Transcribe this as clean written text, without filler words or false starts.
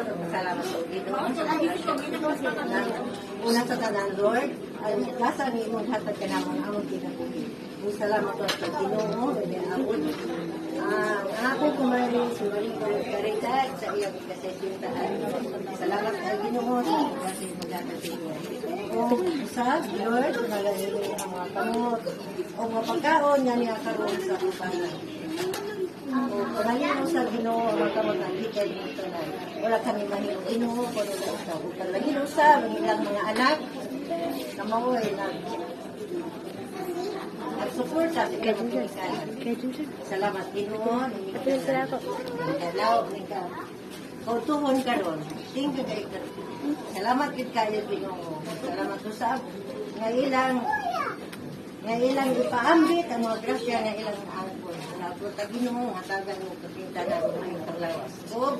Salamat sa Ginoo. Una sa tanan, Lord, ay nasa ni imong hatag kanamon among kinabuhi. Salamat sa Ginoo, abot. Ang akong kumari sumaling karidad sa iyang kasesintahan. Salamat sa Ginoo sa kasi magkakasiya. Kung usab, Lord, nalagay ang mga kamot o mga pagkaon nga niya karoon sa upanan. Pagayano sa Ginoo ang mga kamot ang hikay ng tanan. Wala kami mahirong Ginoo kung wala usab. Pagayano usab ang ilang mga anak na maway na nag-support sa kajujukan. Salamat Ginoo. Hello, nika. Kautuhon karon. Thank you kay salamat gid kayo Ginoo. Salamat usab nga ilang ipaambit ang mga grasya nga ilang angkon. Salamat Ginoo nga tagan mo kapintanan mo ang paglawas. So,